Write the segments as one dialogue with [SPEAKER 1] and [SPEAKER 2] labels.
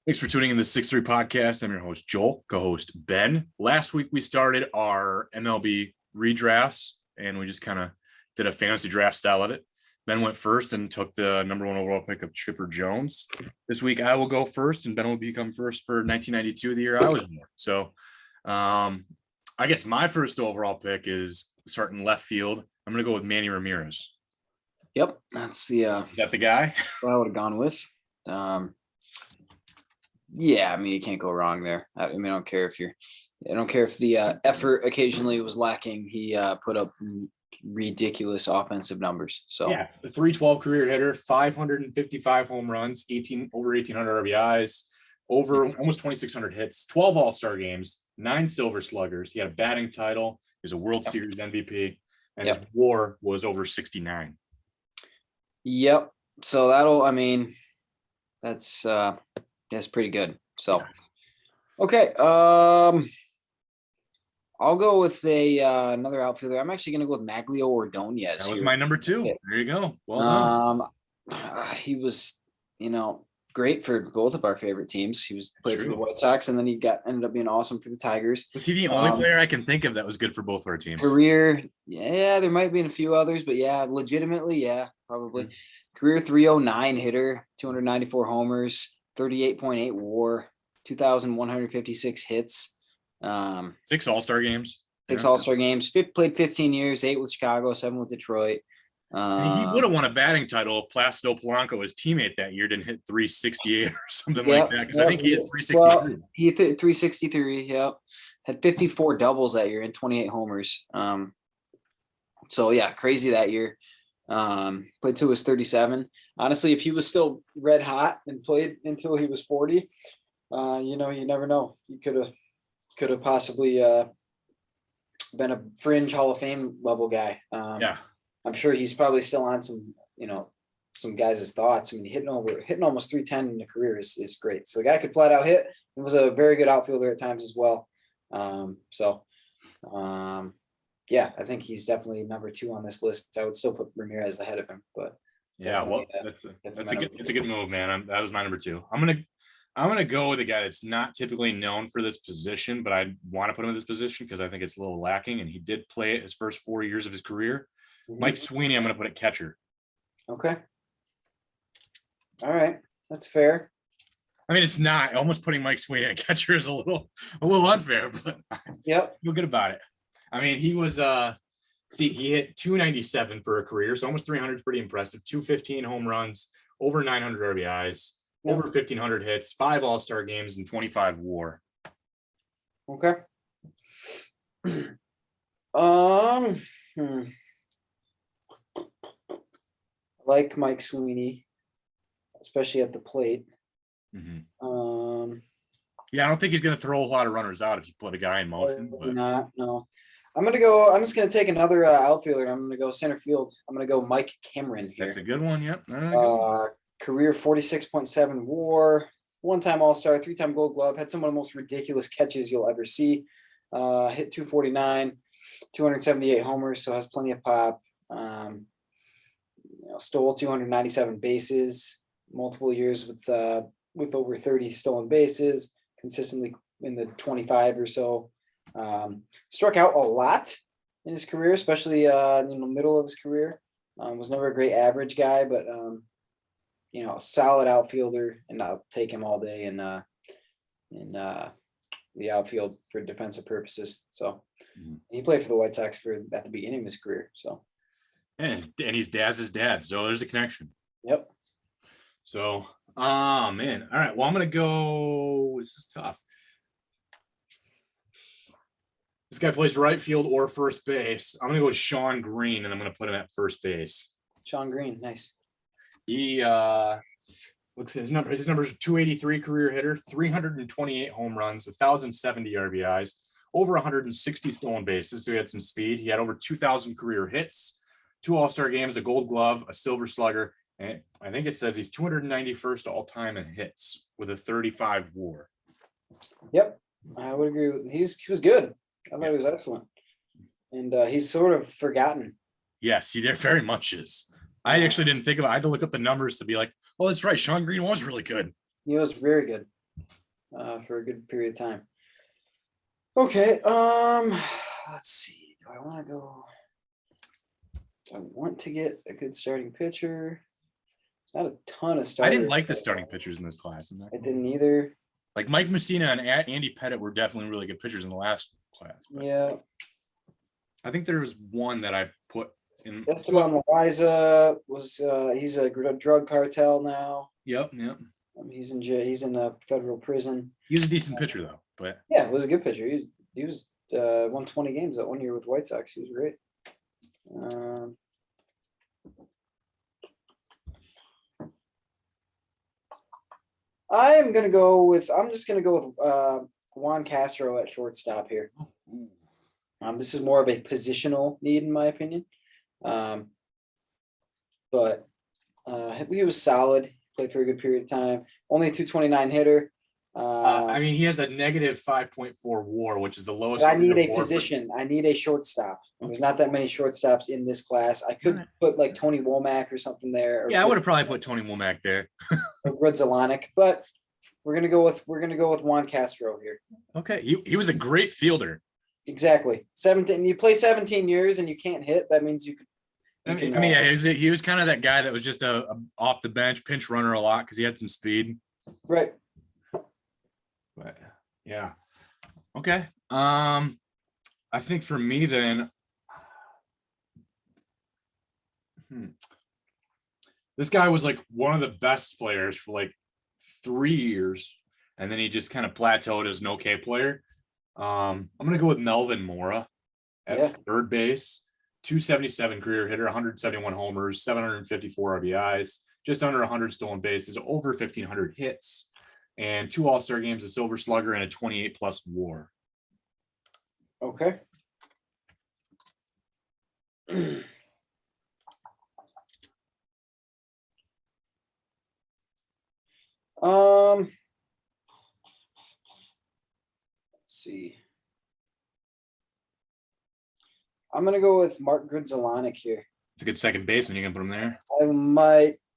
[SPEAKER 1] Thanks for tuning in to the 6Three podcast. I'm your host, Joel, co-host Ben. Last week, we started our MLB redrafts, and we just kind of did a fantasy draft style of it. Ben went first and took the number one overall pick of Chipper Jones. This week, I will go first, and Ben will become first for 1992, the year I was born. So I guess my first overall pick is starting left field. I'm going to go with Manny Ramirez.
[SPEAKER 2] Yep, that's the
[SPEAKER 1] Is that the guy?
[SPEAKER 2] what I would have gone with. Yeah, I mean, you can't go wrong there. I don't care if the effort occasionally was lacking. He put up ridiculous offensive numbers. So
[SPEAKER 1] yeah, the 312 career hitter, 555 home runs, over 1,800 RBIs, over almost 2,600 hits, 12 All-Star games, 9 Silver Sluggers. He had a batting title. He was a World Series MVP, and his WAR was over 69.
[SPEAKER 2] Yep. So that's pretty good. So, okay. I'll go with another outfielder. I'm actually going to go with Magglio Ordonez.
[SPEAKER 1] That was my number 2. There you go. Well done.
[SPEAKER 2] He was, great for both of our favorite teams. He was played for the White Sox, and then he ended up being awesome for the Tigers.
[SPEAKER 1] Was he the only player I can think of that was good for both our teams?
[SPEAKER 2] Career, yeah, there might be a few others, but yeah, legitimately, yeah, probably. Mm-hmm. Career 309 hitter, 294 homers, 38.8 WAR, 2,156 hits.
[SPEAKER 1] 6 All-Star games.
[SPEAKER 2] 6 All-Star games. Played 15 years, 8 with Chicago, 7 with Detroit.
[SPEAKER 1] He would have won a batting title if Placido Polanco, his teammate that year, didn't hit 368 or something like that. Because I think he hit 363.
[SPEAKER 2] Well, he hit 363. Yep, had 54 doubles that year and 28 homers. So yeah, crazy that year. Played till he was 37. Honestly, if he was still red hot and played until he was 40, you never know. He could have possibly been a fringe Hall of Fame level guy.
[SPEAKER 1] Yeah.
[SPEAKER 2] I'm sure he's probably still on some guys' thoughts. I mean, hitting almost 310 in a career is great. So the guy could flat out hit. He was a very good outfielder at times as well. Yeah, I think he's definitely number 2 on this list. I would still put Ramirez ahead of him, but
[SPEAKER 1] yeah, well, it's a good move, man. That was my number 2. I'm gonna go with a guy that's not typically known for this position, but I want to put him in this position because I think it's a little lacking, and he did play it his first 4 years of his career. Mike Sweeney, I'm going to put at catcher.
[SPEAKER 2] Okay. All right. That's fair.
[SPEAKER 1] I mean, it's not. Almost putting Mike Sweeney at catcher is a little unfair, but
[SPEAKER 2] yep,
[SPEAKER 1] feel good about it. I mean, he was he hit 297 for a career, so almost 300 is pretty impressive. 215 home runs, over 900 RBIs, over 1,500 hits, 5 All-Star games, and 25 WAR.
[SPEAKER 2] Okay. Like Mike Sweeney, especially at the plate.
[SPEAKER 1] Mm-hmm. Yeah, I don't think he's going to throw a lot of runners out if you put a guy in motion. But
[SPEAKER 2] not, no. I'm just going to take another outfielder. I'm going to go center field. I'm going to go Mike Cameron here.
[SPEAKER 1] That's a good one. Yep.
[SPEAKER 2] Career 46.7 WAR, 1-time All-Star, 3-time Gold Glove. Had some of the most ridiculous catches you'll ever see. Hit 249, 278 homers, so has plenty of pop. Stole 297 bases, multiple years with over 30 stolen bases, consistently in the 25 or so. Struck out a lot in his career, especially in the middle of his career. Was never a great average guy, but a solid outfielder, and I'll take him all day in the outfield for defensive purposes. So he played for the White Sox at the beginning of his career. So.
[SPEAKER 1] And he's Daz's dad, so there's a connection.
[SPEAKER 2] Yep.
[SPEAKER 1] So, man. All right. Well, I'm gonna go. This is tough. This guy plays right field or first base. I'm gonna go with Shawn Green, and I'm gonna put him at first base.
[SPEAKER 2] Shawn Green, nice.
[SPEAKER 1] He looks his number. His number is 283 career hitter, 328 home runs, 1,070 RBIs, over 160 stolen bases. So he had some speed. He had over 2,000 career hits. 2 All-Star games, a Gold Glove, a Silver Slugger, and I think it says he's 291st all-time in hits with a 35 WAR.
[SPEAKER 2] Yep, I would agree. He was good. I thought he was excellent, and he's sort of forgotten.
[SPEAKER 1] Yes, he very much is. I actually didn't think about it. I had to look up the numbers to be like, oh, that's right. Shawn Green was really good.
[SPEAKER 2] He was very good. for a good period of time. Okay. Let's see. Do I want to go? Do I want to get a good starting pitcher? It's not a ton of
[SPEAKER 1] I
[SPEAKER 2] starters.
[SPEAKER 1] didn't like the starting pitchers in this class.
[SPEAKER 2] I didn't either.
[SPEAKER 1] Like Mike Messina and Andy Pettit were definitely really good pitchers in the last class. But
[SPEAKER 2] Yeah.
[SPEAKER 1] I think there was one that I put in.
[SPEAKER 2] Esteban Loaiza was he's a drug cartel now.
[SPEAKER 1] Yep.
[SPEAKER 2] He's in jail. He's in a federal prison.
[SPEAKER 1] He was a decent pitcher though, but
[SPEAKER 2] Yeah, was a good pitcher. He was won 20 games that 1 year with White Sox. He was great. I'm just gonna go with Juan Castro at shortstop here. This is more of a positional need, in my opinion. But he was solid. Played for a good period of time. Only a 229 hitter.
[SPEAKER 1] I mean, he has a negative 5.4 WAR, which is the lowest.
[SPEAKER 2] I need a position. I need a shortstop. There's not that many shortstops in this class. I could put like Tony Womack or something there.
[SPEAKER 1] Yeah, I would have probably put Tony Womack there.
[SPEAKER 2] Or Grudzelanek, but we're gonna go with Juan Castro here.
[SPEAKER 1] Okay, he was a great fielder.
[SPEAKER 2] Exactly. 17. You play 17 years and you can't hit. That means you could.
[SPEAKER 1] He was kind of that guy that was just a off the bench pinch runner a lot because he had some speed.
[SPEAKER 2] Right.
[SPEAKER 1] But yeah. Okay. I think for me then, this guy was like one of the best players for like 3 years, and then he just kind of plateaued as an okay player. I'm gonna go with Melvin Mora at third base. 277 career hitter, 171 homers, 754 RBIs, just under 100 stolen bases, over 1,500 hits, and 2 All-Star games, a Silver Slugger, and a 28+ WAR.
[SPEAKER 2] Okay. Let's see. I'm gonna go with Mark Grudzelanek here.
[SPEAKER 1] It's a good second baseman. You can put him there.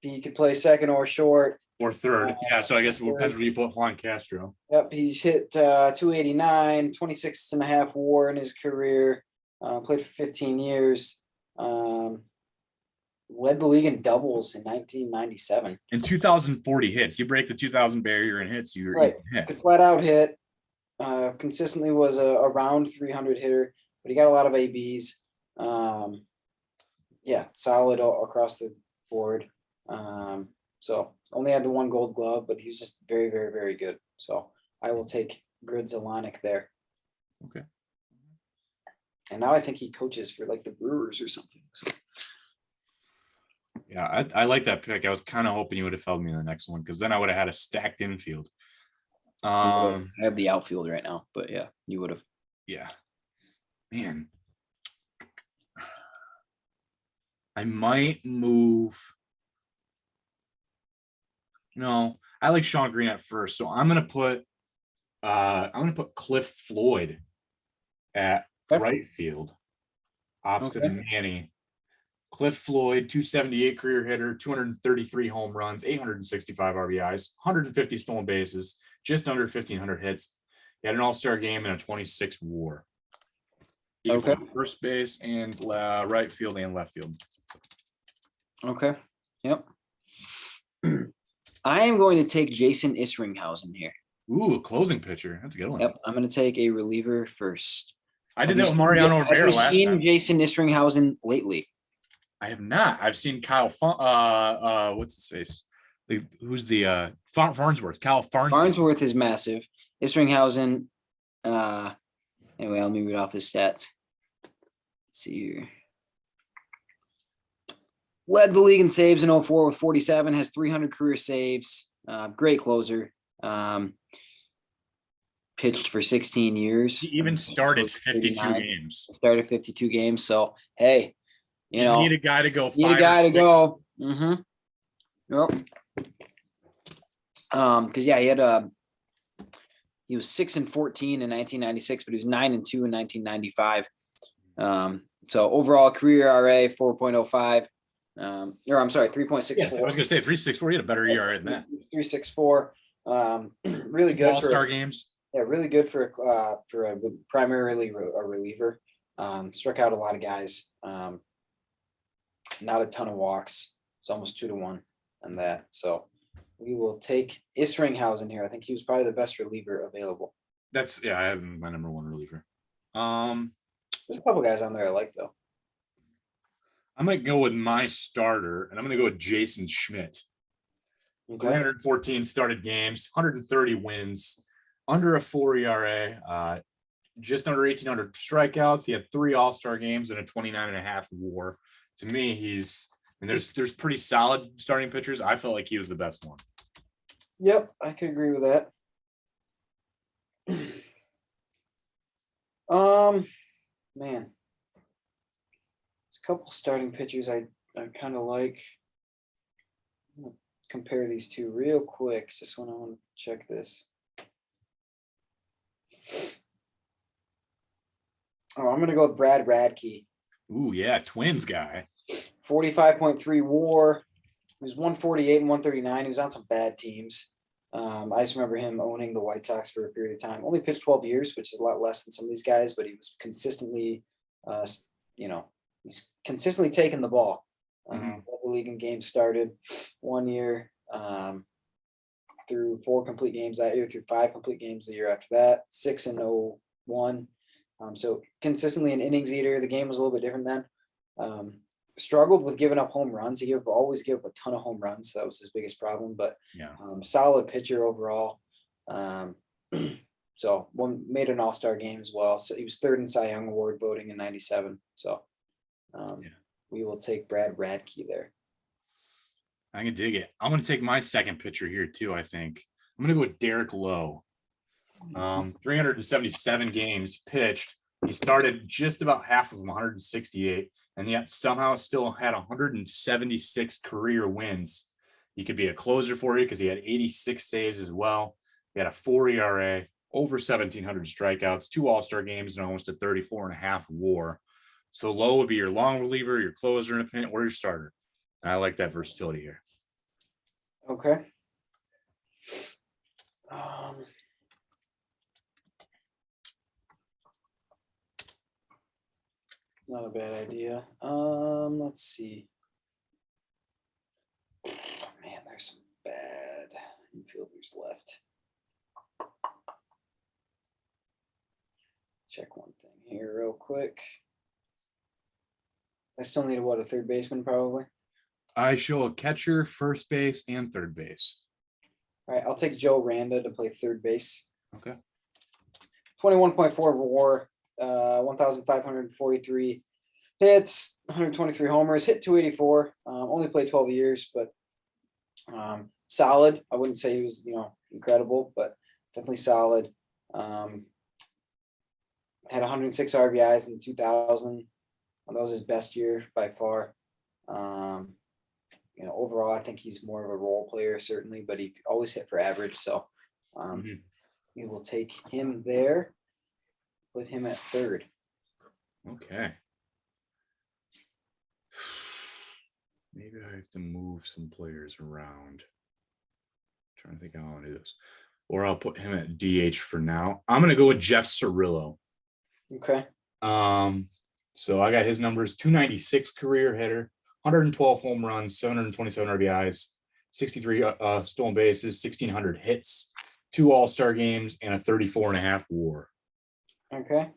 [SPEAKER 2] He could play second or short.
[SPEAKER 1] Or third. Yeah, so I guess it depends where you put Juan Castro.
[SPEAKER 2] Yep, he's hit 289, 26.5 WAR in his career. Played for 15 years. Led the league in doubles in 1997.
[SPEAKER 1] And 2,040 hits. You break the 2,000 barrier in hits, you're
[SPEAKER 2] right.
[SPEAKER 1] Hit.
[SPEAKER 2] Could flat out hit. Consistently was a around 300 hitter, but he got a lot of ABs. Solid all across the board. So only had the 1 Gold Glove, but he was just very, very, very good. So I will take Grudzelanek there.
[SPEAKER 1] Okay.
[SPEAKER 2] And now I think he coaches for like the Brewers or something. So.
[SPEAKER 1] Yeah, I like that pick. I was kind of hoping you would have held me in the next one because then I would have had a stacked infield.
[SPEAKER 2] I have the outfield right now, but yeah, you would have.
[SPEAKER 1] Yeah. Man. I might move. No, I like Sean Green at first. So I'm gonna put Cliff Floyd at right field opposite of Manny. Cliff Floyd, 278 career hitter, 233 home runs, 865 RBIs, 150 stolen bases, just under 1,500 hits. He had an all-star game and a 26 WAR.
[SPEAKER 2] Okay.
[SPEAKER 1] First base and right field and left field.
[SPEAKER 2] Okay. Yep. I am going to take Jason Isringhausen here.
[SPEAKER 1] Ooh, a closing pitcher. That's a good one.
[SPEAKER 2] Yep. I'm going to take a reliever first.
[SPEAKER 1] I did that with Mariano Rivera last time.
[SPEAKER 2] Have you seen Jason Isringhausen lately?
[SPEAKER 1] I have not. I've seen Kyle. What's his face? Who's the Farnsworth? Kyle Farnsworth.
[SPEAKER 2] Farnsworth is massive. Isringhausen. Anyway, let me read off his stats. Let's see here. Led the league in saves in 04 with 47. Has 300 career saves. Great closer. Pitched for 16 years.
[SPEAKER 1] He even started 52 games.
[SPEAKER 2] Started 52 games. So hey. You
[SPEAKER 1] need a guy to go.
[SPEAKER 2] Mm-hmm. Yep. Because he was 6-14 in 1996, but he was 9-2 in 1995. So overall career ERA 4.05. Or I'm sorry, 3.64.
[SPEAKER 1] Yeah, I was gonna say 3.64. He had a better ERA than that.
[SPEAKER 2] 3.64. Really good
[SPEAKER 1] All-star games.
[SPEAKER 2] Yeah, really good for a primarily a reliever. Struck out a lot of guys. Not a ton of walks. It's almost 2-1 on that. So we will take Isringhausen here. I think he was probably the best reliever available.
[SPEAKER 1] I have my number one reliever.
[SPEAKER 2] There's a couple guys on there I like though.
[SPEAKER 1] I might go with my starter, and I'm going to go with Jason Schmidt.
[SPEAKER 2] Okay.
[SPEAKER 1] 314 started games, 130 wins, under a 4 ERA, just under 1,800 strikeouts. He had 3 All-Star games and a 29.5 WAR. To me, there's pretty solid starting pitchers. I felt like he was the best one.
[SPEAKER 2] Yep, I could agree with that. Man, there's a couple starting pitchers I kind of like. Compare these two real quick. Just when I want to check this. Oh, I'm gonna go with Brad Radke.
[SPEAKER 1] Ooh, yeah, Twins guy.
[SPEAKER 2] 45.3 WAR. He was 148 and 139. He was on some bad teams. I just remember him owning the White Sox for a period of time. Only pitched 12 years, which is a lot less than some of these guys, but he was consistently, he's consistently taking the ball. The league in games started 1 year, through 4 complete games that year, through 5 complete games the year after that, 6-1. So consistently an innings eater. The game was a little bit different then. Struggled with giving up home runs. He always gave up a ton of home runs. So that was his biggest problem, but solid pitcher overall. So made an all-star game as well. So he was 3rd in Cy Young Award voting in 97. So we will take Brad Radke there.
[SPEAKER 1] I can dig it. I'm going to take my second pitcher here too, I think. I'm going to go with Derek Lowe. 377 games pitched. He started just about half of them, 168, and yet somehow still had 176 career wins. He could be a closer for you because he had 86 saves as well. He had a 4 ERA, over 1,700 strikeouts, 2 All-Star games, and almost a 34.5 WAR. So Lowe would be your long reliever, your closer in a pinch, or your starter. I like that versatility here.
[SPEAKER 2] Okay. Not a bad idea. Let's see. Man, there's some bad infielders left. Check one thing here real quick. I still need a third baseman probably.
[SPEAKER 1] I show a catcher, first base, and third base.
[SPEAKER 2] All right, I'll take Joe Randa to play third base.
[SPEAKER 1] Okay.
[SPEAKER 2] 21.4 WAR, 1,543 hits, 123 homers, hit 284. Only played 12 years, but solid. I wouldn't say he was, incredible, but definitely solid. Had 106 RBIs in 2000. That was his best year by far. Overall, I think he's more of a role player, certainly, but he always hit for average. So we will take him there, put him at third.
[SPEAKER 1] Okay. Maybe I have to move some players around. I'm trying to think how I want to do this. Or I'll put him at DH for now. I'm going to go with Jeff Cirillo.
[SPEAKER 2] Okay.
[SPEAKER 1] So I got his numbers: 296 career hitter, 112 home runs, 727 RBIs, 63 stolen bases, 1,600 hits, 2 All-Star games, and a 34.5 WAR.
[SPEAKER 2] Okay.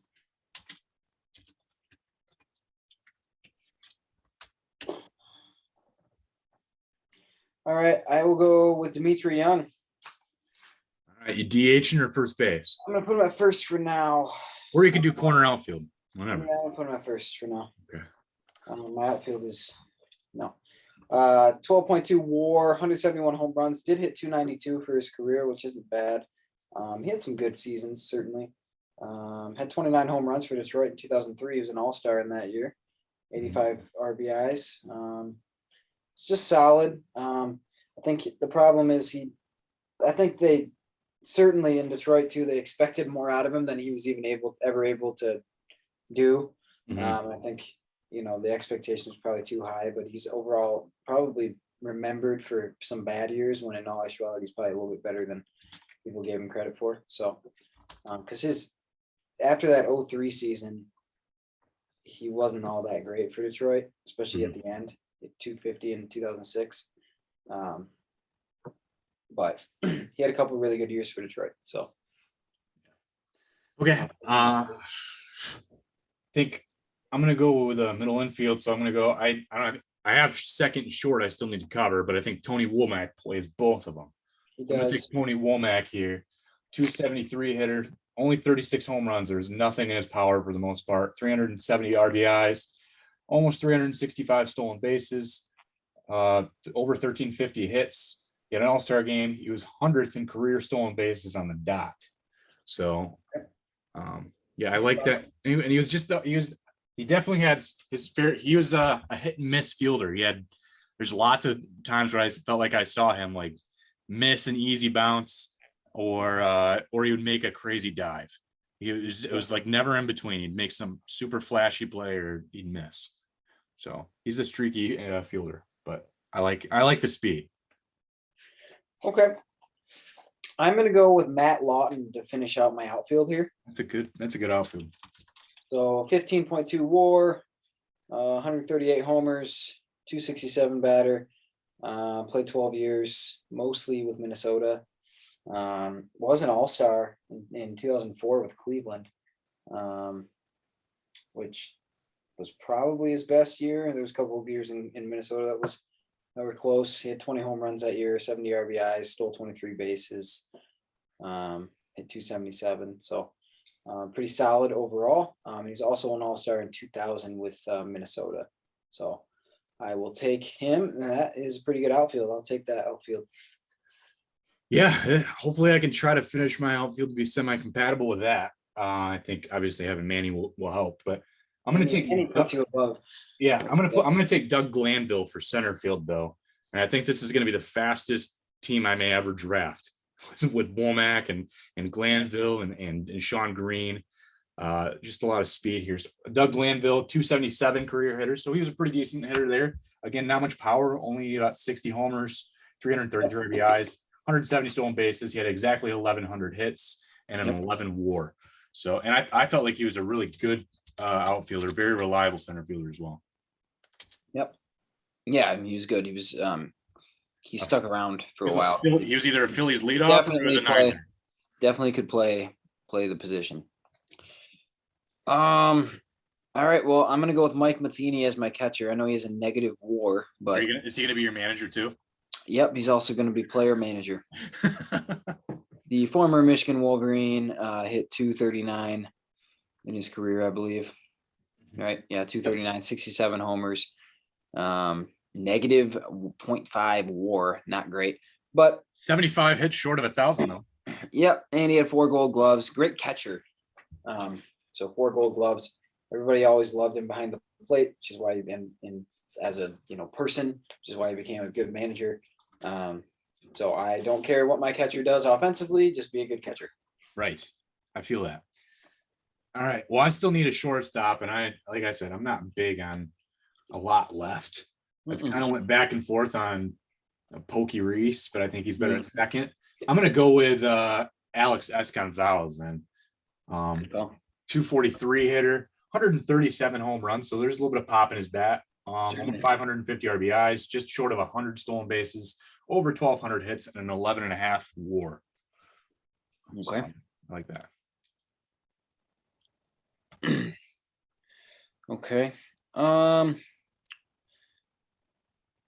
[SPEAKER 2] All right, I will go with Dimitri Young.
[SPEAKER 1] All right, you DH or first base?
[SPEAKER 2] I'm gonna put him at first for now.
[SPEAKER 1] Or you could do corner outfield, whatever.
[SPEAKER 2] Yeah, I'm gonna put him at first for now.
[SPEAKER 1] Okay.
[SPEAKER 2] My outfield is no. 12.2 WAR, 171 home runs. Did hit 292 for his career, which isn't bad. He had some good seasons, certainly. Had 29 home runs for Detroit in 2003. He was an all-star in that year. 85 RBIs. It's just solid. I think the problem is I think they certainly in Detroit too, they expected more out of him than he was even ever able to do. I think, the expectation was probably too high, but he's overall probably remembered for some bad years when in all actuality he's probably a little bit better than people gave him credit for. So, because after that 03 season, he wasn't all that great for Detroit, especially at the end, at 250 in 2006. But he had a couple of really good years for Detroit. So,
[SPEAKER 1] okay. I think I'm gonna go with a middle infield. So I'm gonna go. I have second and short. I still need to cover, but I think Tony Womack plays both of them.
[SPEAKER 2] he
[SPEAKER 1] I'm gonna
[SPEAKER 2] does.
[SPEAKER 1] take Tony Womack here. 273 hitter, only 36 home runs. There's nothing in his power for the most part. 370 RBIs, almost 365 stolen bases, over 1350 hits. He had an all-star game. He was 100th in career stolen bases on the dot. So, yeah, I like that. And he definitely had his fair. He was a hit and miss fielder. There's lots of times where I felt like I saw him like miss an easy bounce or he would make a crazy dive. It was like never in between. He'd make some super flashy play or he'd miss. So he's a streaky fielder, but I like the speed.
[SPEAKER 2] Okay. I'm going to go with Matt Lawton to finish out my outfield here.
[SPEAKER 1] That's a good outfield.
[SPEAKER 2] So 15.2 WAR, 138 homers, 267 batter. Played 12 years, mostly with Minnesota. Was an all-star in 2004 with Cleveland, which was probably his best year. There was a couple of years in Minnesota that were close. He had 20 home runs that year, 70 RBIs, stole 23 bases, hit 277. So pretty solid overall. He was also an all-star in 2000 with Minnesota. So I will take him. That is a pretty good outfield. I'll take that outfield.
[SPEAKER 1] Yeah, hopefully I can try to finish my outfield to be semi-compatible with that. I think obviously having Manny will help, but I'm going to take. Yeah, I'm going to take Doug Glanville for center field though, and I think this is going to be the fastest team I may ever draft with Womack and Glanville and Sean Green. Just a lot of speed here. So Doug Glanville, 277 career hitter, so he was a pretty decent hitter there. Again, not much power, only about 60 homers, 333 RBIs. 170 stolen bases. He had exactly 1,100 hits and an 11 WAR. So, and I felt like he was a really good outfielder, very reliable center fielder as well.
[SPEAKER 2] Yep. Yeah, I mean, he was good. He stuck around for a while.
[SPEAKER 1] He was either a Phillies leadoff or he was a niner.
[SPEAKER 2] Definitely could play the position. All right. Well, I'm gonna go with Mike Matheny as my catcher. I know he has a negative WAR, but
[SPEAKER 1] is he gonna be your manager too?
[SPEAKER 2] Yep, he's also going to be player manager. The former Michigan Wolverine hit 239 in his career, I believe. Right? Yeah, 239, 67 homers, negative 0.5 WAR, not great, but
[SPEAKER 1] 75 hits short of 1,000 though.
[SPEAKER 2] Yep, and he had 4 Gold Gloves. Great catcher. So 4 Gold Gloves. Everybody always loved him behind the plate, which is why he been in as a person, which is why he became a good manager. So I don't care what my catcher does offensively, just be a good catcher.
[SPEAKER 1] Right. I feel that. All right. Well, I still need a shortstop, and like I said, I'm not big on a lot left. I've kind of went back and forth on Pokey Reese, but I think he's better at second. I'm going to go with Alex S. Gonzalez then. 243 hitter, 137 home runs. So there's a little bit of pop in his bat. 550 RBIs, just short of 100 stolen bases, over 1,200 hits, and an 11.5 WAR.
[SPEAKER 2] Okay.
[SPEAKER 1] So, I like that.
[SPEAKER 2] Okay.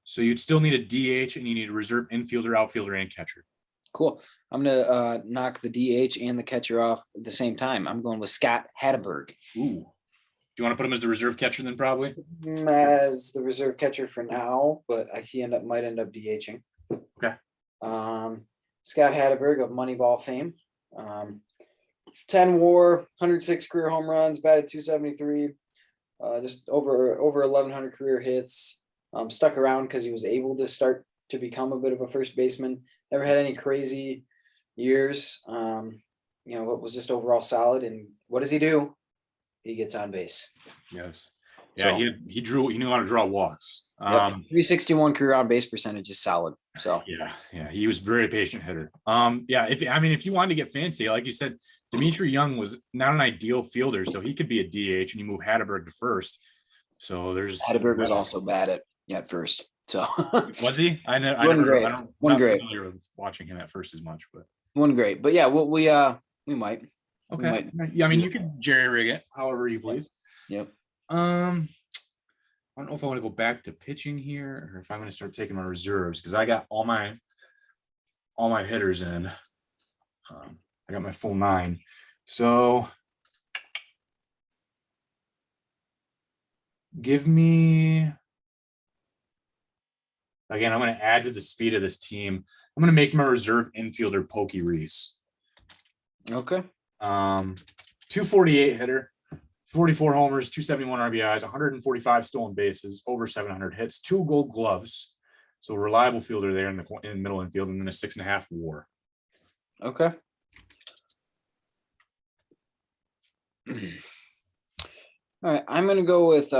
[SPEAKER 1] So you'd still need a DH, and you need a reserve infielder, outfielder, and catcher.
[SPEAKER 2] Cool. I'm gonna knock the DH and the catcher off at the same time. I'm going with Scott Hatteberg.
[SPEAKER 1] Ooh. Do you want to put him as the reserve catcher then probably?
[SPEAKER 2] As the reserve catcher for now, but he might end up DHing.
[SPEAKER 1] Okay.
[SPEAKER 2] Scott Hatteberg of Moneyball fame. 10 WAR, 106 career home runs, batted 273, just over 1,100 career hits. Stuck around because he was able to start to become a bit of a first baseman. Never had any crazy years, but was just overall solid. And what does he do? He gets on base.
[SPEAKER 1] Yes. Yeah, so, he knew how to draw walks.
[SPEAKER 2] Yep. 361 career on base percentage is solid. So
[SPEAKER 1] yeah, he was a very patient hitter. If you wanted to get fancy, like you said, Dimitri Young was not an ideal fielder, so he could be a DH, and you move Hatterberg to first. So there's
[SPEAKER 2] Hatterberg was also bad at first. So
[SPEAKER 1] was he? I don't
[SPEAKER 2] One great.
[SPEAKER 1] familiar with watching him at first as much, but
[SPEAKER 2] one great. But yeah, we might.
[SPEAKER 1] Okay. Yeah, I mean, you could jerry rig it however you please.
[SPEAKER 2] Yep.
[SPEAKER 1] I don't know if I want to go back to pitching here or if I'm going to start taking my reserves because I got all my hitters in. I got my full 9. So give me again, I'm going to add to the speed of this team. I'm going to make my reserve infielder Pokey Reese.
[SPEAKER 2] Okay.
[SPEAKER 1] 248 hitter. 44 homers, 271 RBIs, 145 stolen bases, over 700 hits, 2 Gold Gloves. So reliable fielder there in the middle infield, and then a 6.5 WAR.
[SPEAKER 2] Okay. All right, I'm gonna go with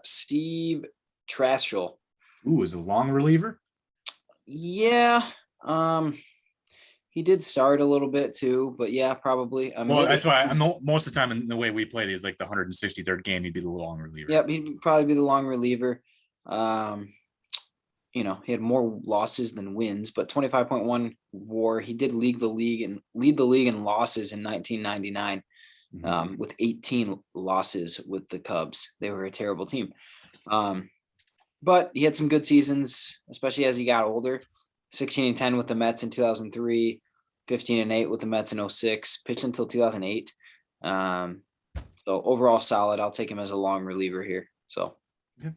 [SPEAKER 2] Steve Trashel.
[SPEAKER 1] Ooh, is a long reliever?
[SPEAKER 2] Yeah. He did start a little bit too, but yeah, probably.
[SPEAKER 1] Well, that's why I'm most of the time in the way we played is like the 163rd game, he'd be the long reliever.
[SPEAKER 2] Yep, he'd probably be the long reliever. He had more losses than wins, but 25.1 WAR. He did lead the league in losses in 1999, with 18 losses with the Cubs. They were a terrible team. But he had some good seasons, especially as he got older. 16-10 with the Mets in 2003, 15-8 with the Mets in 2006, pitched until 2008. So overall solid. I'll take him as a long reliever here. So
[SPEAKER 1] okay.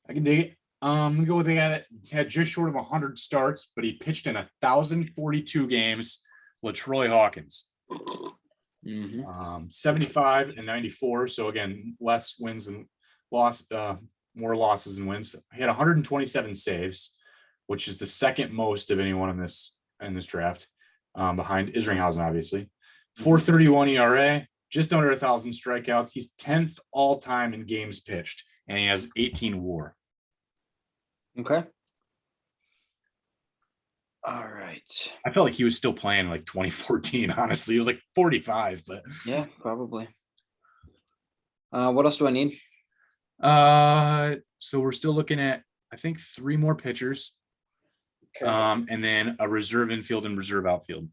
[SPEAKER 1] I can dig it. I'm gonna go with the guy that had just short of 100 starts, but he pitched in 1,042 games. LaTroy Hawkins. 75 and 94. So again, less wins and more losses than wins. He had 127 saves, which is the second most of anyone in this draft, behind Isringhausen, obviously. 4.31 ERA, just under 1,000 strikeouts. He's 10th all time in games pitched, and he has 18 WAR.
[SPEAKER 2] Okay. All right.
[SPEAKER 1] I felt like he was still playing like 2014. Honestly, he was like 45, but
[SPEAKER 2] yeah, probably. What else do I need?
[SPEAKER 1] So we're still looking at, I think, 3 more pitchers.
[SPEAKER 2] Okay.
[SPEAKER 1] And then a reserve infield and reserve outfield.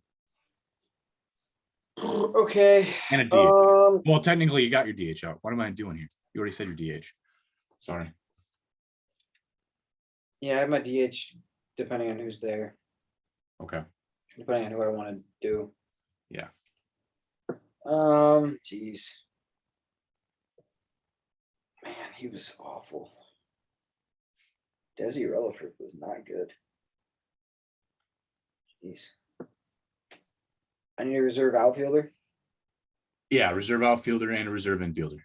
[SPEAKER 2] Okay.
[SPEAKER 1] And a DH. Well, technically, you got your DH out. What am I doing here? You already said your DH. Sorry.
[SPEAKER 2] Yeah, I have my DH depending on who's there.
[SPEAKER 1] Okay.
[SPEAKER 2] Depending on who I want to do.
[SPEAKER 1] Yeah.
[SPEAKER 2] Geez. Man, he was awful. Desi Relaford was not good. Jeez. I need a reserve outfielder.
[SPEAKER 1] Yeah, reserve outfielder and a reserve infielder.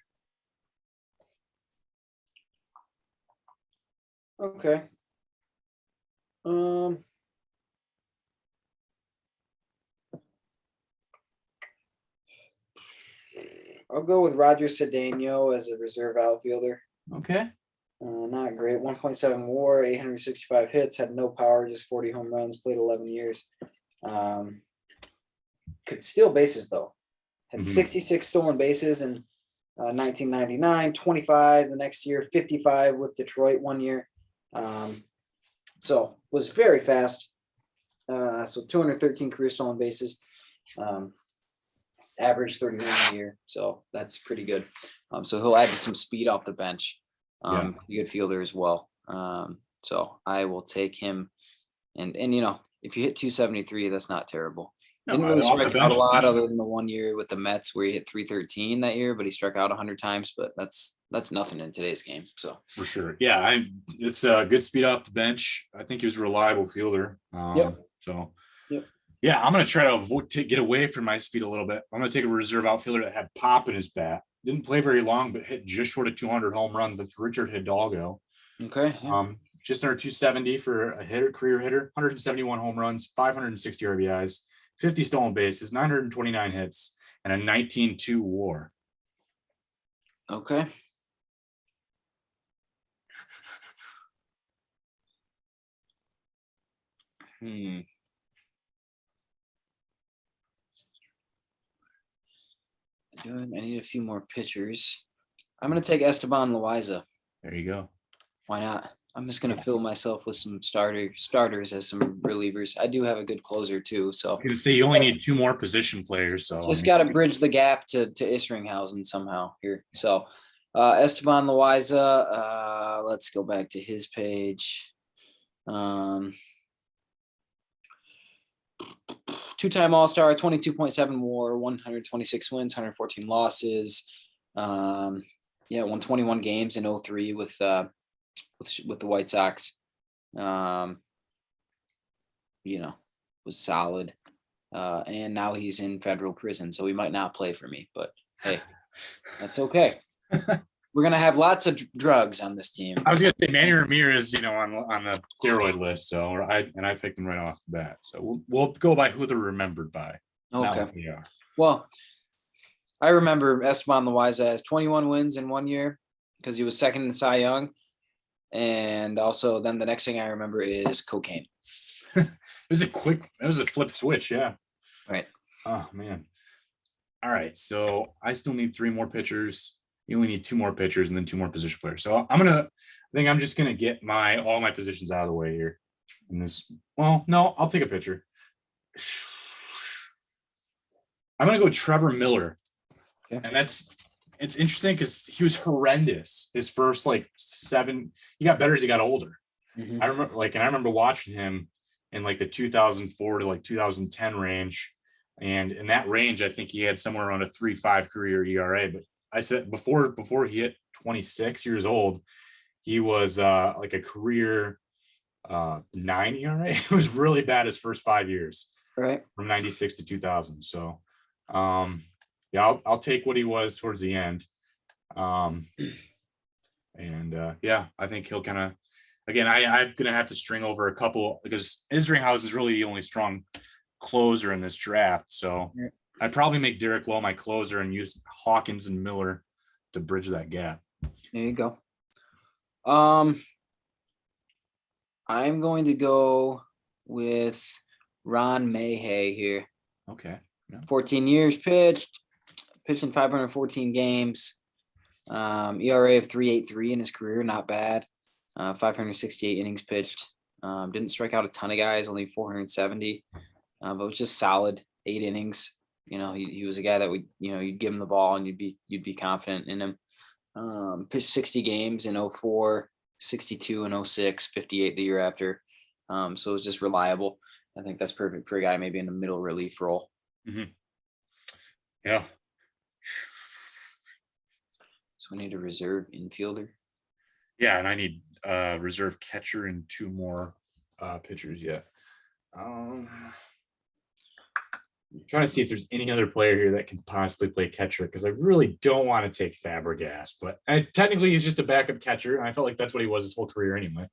[SPEAKER 2] Okay. I'll go with Roger Cedeno as a reserve outfielder.
[SPEAKER 1] Okay.
[SPEAKER 2] Not great. 1.7 WAR, 865 hits, had no power, just 40 home runs, played 11 years. Could steal bases though. Had 66 stolen bases in 1999, 25 the next year, 55 with Detroit one year. So was very fast. So 213 career stolen bases. Average 31 a year. So that's pretty good. So he'll add some speed off the bench. Good fielder as well. So I will take him. And if you hit 273, that's not terrible. Didn't really strike out a lot other than the 1 year with the Mets where he hit 313 that year, but he struck out 100 times. But that's nothing in today's game. So
[SPEAKER 1] for sure, yeah, it's a good speed off the bench. I think he was a reliable fielder. So yeah, I'm gonna try to get away from my speed a little bit. I'm gonna take a reserve outfielder that had pop in his bat. Didn't play very long, but hit just short of 200 home runs. That's Richard Hidalgo.
[SPEAKER 2] Okay.
[SPEAKER 1] Just under 270 for a career hitter. 171 home runs, 560 RBIs. 50 stolen bases, 929 hits, and a 19-2 WAR.
[SPEAKER 2] Okay. I need a few more pitchers. I'm going to take Esteban Loaiza.
[SPEAKER 1] There you go.
[SPEAKER 2] Why not? I'm just going to fill myself with some starters as some relievers. I do have a good closer too. So
[SPEAKER 1] I was going to say you only need 2 more position players. So
[SPEAKER 2] just got to bridge the gap to Isringhausen somehow here. So Esteban Loaiza, let's go back to his page. 2-time All-Star, 22.7 WAR, 126 wins, 114 losses. 121 games in 2003 with the White Sox. Was solid. And now he's in federal prison, so he might not play for me, but hey, that's okay. We're gonna have lots of drugs on this team.
[SPEAKER 1] I was gonna say Manny Ramirez, on the steroid list, so I picked him right off the bat. So we'll go by who they're remembered by.
[SPEAKER 2] Okay. Yeah. Well, I remember Esteban Loaiza has 21 wins in 1 year because he was second in Cy Young, and also then the next thing I remember is cocaine.
[SPEAKER 1] It was a flip switch, yeah.
[SPEAKER 2] Right.
[SPEAKER 1] Oh man. All right, so I still need 3 more pitchers. You only need 2 more pitchers and then 2 more position players. So I'm just gonna get all my positions out of the way here. I'll take a pitcher. I'm gonna go Trevor Miller.
[SPEAKER 2] Okay.
[SPEAKER 1] And it's interesting because he was horrendous his first 7. He got better as he got older.
[SPEAKER 2] Mm-hmm.
[SPEAKER 1] I remember watching him in the 2004 to 2010 range. And in that range, I think he had somewhere around a 3.5 career ERA, but I said before he hit 26 years old, he was a career 9 ERA. It was really bad his first 5 years,
[SPEAKER 2] right,
[SPEAKER 1] from 96 to 2000. So, I'll take what he was towards the end. I think he'll kind of, again, I'm gonna have to string over a couple because Isringhausen is really the only strong closer in this draft. So.
[SPEAKER 2] Yeah.
[SPEAKER 1] I'd probably make Derek Lowe my closer and use Hawkins and Miller to bridge that gap.
[SPEAKER 2] There you go. I'm going to go with Ron Mayhay here.
[SPEAKER 1] Okay. Yeah.
[SPEAKER 2] 14 years pitched in 514 games. ERA of 3.83 in his career, not bad. 568 innings pitched. Didn't strike out a ton of guys, only 470, but was just solid. 8 innings. He was a guy that you'd give him the ball and you'd be confident in him. Pitched 60 games in 2004, 62 in 2006, 58 the year after. So it was just reliable. I think that's perfect for a guy maybe in the middle relief role.
[SPEAKER 1] Mm-hmm. Yeah.
[SPEAKER 2] So we need a reserve infielder.
[SPEAKER 1] Yeah, and I need a reserve catcher and 2 more pitchers yet. I'm trying to see if there's any other player here that can possibly play catcher because I really don't want to take Fabregas, but technically he's just a backup catcher. And I felt like that's what he was his whole career anyway.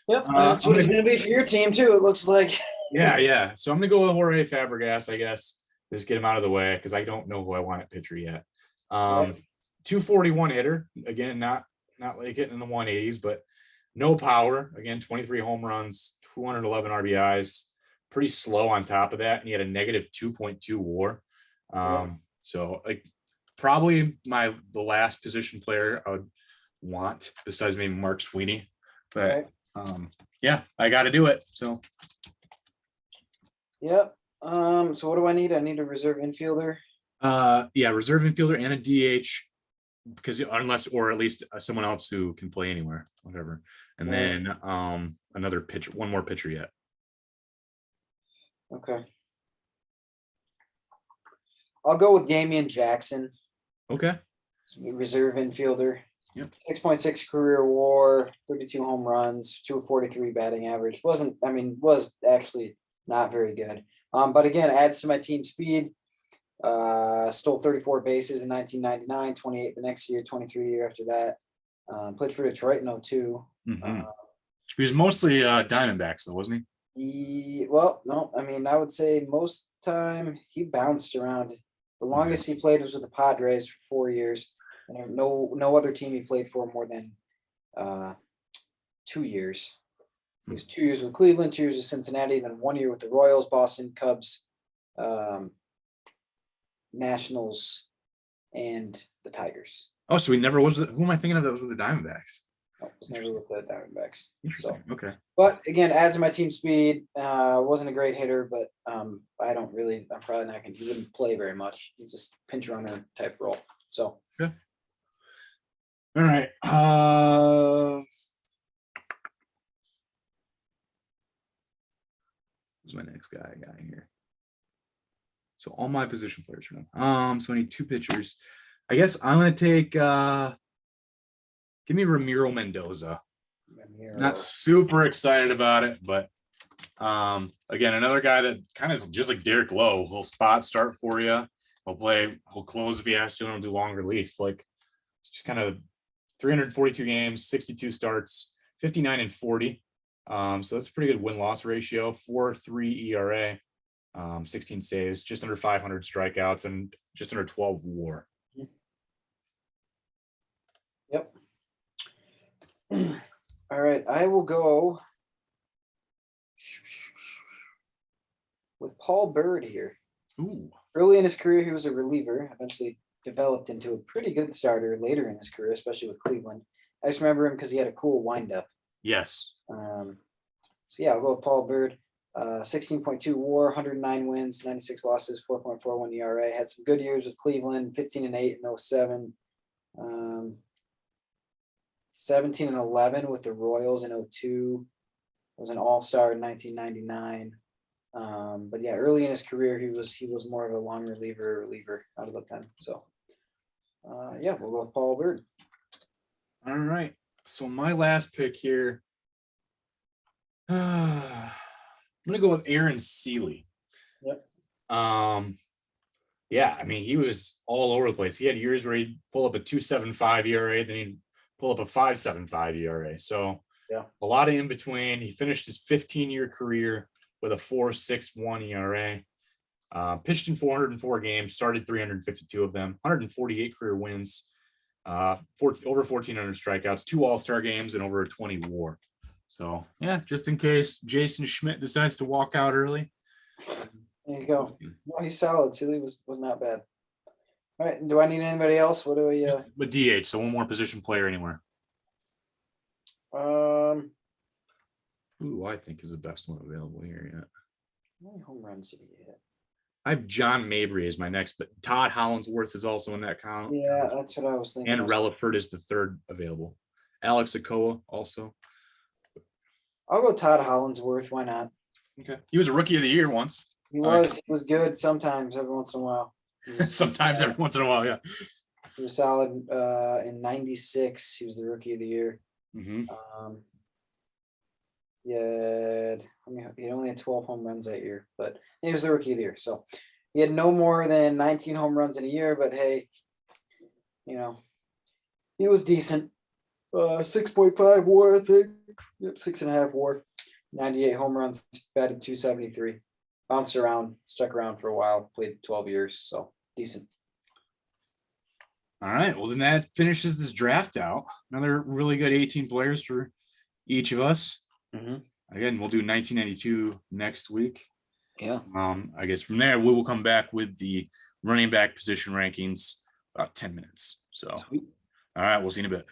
[SPEAKER 2] Yep, that's what he's going to be for your team too, it looks like.
[SPEAKER 1] Yeah. So I'm going to go with Jorge Fabregas, I guess. Just get him out of the way because I don't know who I want at pitcher yet. 241 hitter. Again, not hitting in the 180s, but no power. Again, 23 home runs, 211 RBIs. Pretty slow on top of that, and he had a negative 2.2 WAR. So probably the last position player I would want besides maybe Mark Sweeney, but I got to do it. So
[SPEAKER 2] so what do I need? I need a reserve infielder.
[SPEAKER 1] Reserve infielder and a DH because or at least someone else who can play anywhere, whatever. And then another pitcher, 1 more pitcher yet.
[SPEAKER 2] Okay. I'll go with Damian Jackson.
[SPEAKER 1] Okay.
[SPEAKER 2] Reserve infielder.
[SPEAKER 1] Yep.
[SPEAKER 2] 6.6 career WAR, 32 home runs, 243 batting average. Was actually not very good. But again, adds to my team speed. Stole 34 bases in 1999, 28 the next year, 23 the year after that. Played for Detroit in 2002.
[SPEAKER 1] Mm-hmm. He was mostly Diamondbacks though, wasn't he?
[SPEAKER 2] No, I would say most time he bounced around. The longest he played was with the Padres for 4 years. And no other team he played for more than 2 years. He was 2 years with Cleveland, 2 years with Cincinnati, then 1 year with the Royals, Boston, Cubs, Nationals, and the Tigers.
[SPEAKER 1] Oh, so he never was. Who am I thinking of that was with the Diamondbacks?
[SPEAKER 2] No, was never with the Diamondbacks.
[SPEAKER 1] Interesting.
[SPEAKER 2] So,
[SPEAKER 1] okay.
[SPEAKER 2] but again, adds to my team speed. Wasn't a great hitter, but I'm probably not going to, he wouldn't play very much. He's just pinch runner type role. So,
[SPEAKER 1] Good. All right. Who's my next guy I got here? So all my position players are done. So I need 2 pitchers. I guess I'm gonna take give me Ramiro Mendoza. Not super excited about it, but again, another guy that kind of just like Derek Lowe, he'll spot start for you. He'll close if he has to, and he'll do long relief. Like it's just kind of 342 games, 62 starts, 59 and 40. So that's a pretty good win-loss ratio, 4.3 ERA, 16 saves, just under 500 strikeouts, and just under 12 WAR.
[SPEAKER 2] Yep. All right, I will go with Paul Bird here.
[SPEAKER 1] Ooh.
[SPEAKER 2] Early in his career, he was a reliever, eventually developed into a pretty good starter later in his career, especially with Cleveland. I just remember him because he had a cool windup.
[SPEAKER 1] Yes.
[SPEAKER 2] So yeah, I'll go with Paul Bird. 16.2 WAR, 109 wins, 96 losses, 4.41 ERA. Had some good years with Cleveland, 15 and 8 in 07. 17 and 11 with the Royals in 02. Was an all-star in 1999. But yeah, early in his career, he was more of a long reliever out of the pen. So yeah, we'll go with Paul Bird.
[SPEAKER 1] All right. So my last pick here, I'm gonna go with Aaron Seeley.
[SPEAKER 2] Yep.
[SPEAKER 1] Yeah, I mean, he was all over the place. He had years where he'd pull up a 2.75 ERA, then he'd pull up a 5.75 ERA. So
[SPEAKER 2] yeah,
[SPEAKER 1] a lot of in between. He finished his 15-year career with a 4.61 ERA. Pitched in 404 games, started 352 of them, 148 career wins, over 1,400 strikeouts, 2 all-star games, and over a 20 WAR. So yeah, just in case Jason Schmidt decides to walk out early.
[SPEAKER 2] There you go. No, he's solid. Seeley was not bad. All right. Do I need anybody else? What do we?
[SPEAKER 1] But DH, so one more position player anywhere. Who I think is the best one available here yet.
[SPEAKER 2] How many home runs did he hit?
[SPEAKER 1] I have John Mabry as my next, but Todd Hollandsworth is also in that count.
[SPEAKER 2] Yeah, that's what I was thinking.
[SPEAKER 1] And Relaford is the third available. Alex Ochoa also.
[SPEAKER 2] I'll go Todd Hollandsworth. Why not?
[SPEAKER 1] Okay. He was a rookie of the year once.
[SPEAKER 2] He was good sometimes, every once in a while.
[SPEAKER 1] Sometimes every once in a while, yeah.
[SPEAKER 2] He was solid in 96. He was the rookie of the year.
[SPEAKER 1] Mm-hmm.
[SPEAKER 2] He only had 12 home runs that year, but he was the rookie of the year. So he had no more than 19 home runs in a year, but hey, he was decent. 6.5 WAR, I think. Yep, 6.5 WAR. 98 home runs, batted 273. Bounced around, stuck around for a while, played 12 years, so decent.
[SPEAKER 1] All right. Well, then that finishes this draft out. Another really good 18 players for each of us.
[SPEAKER 2] Mm-hmm.
[SPEAKER 1] Again, we'll do 1992 next week.
[SPEAKER 2] Yeah.
[SPEAKER 1] I guess from there, we will come back with the running back position rankings about 10 minutes. So, Sweet. All right. We'll see you in a bit.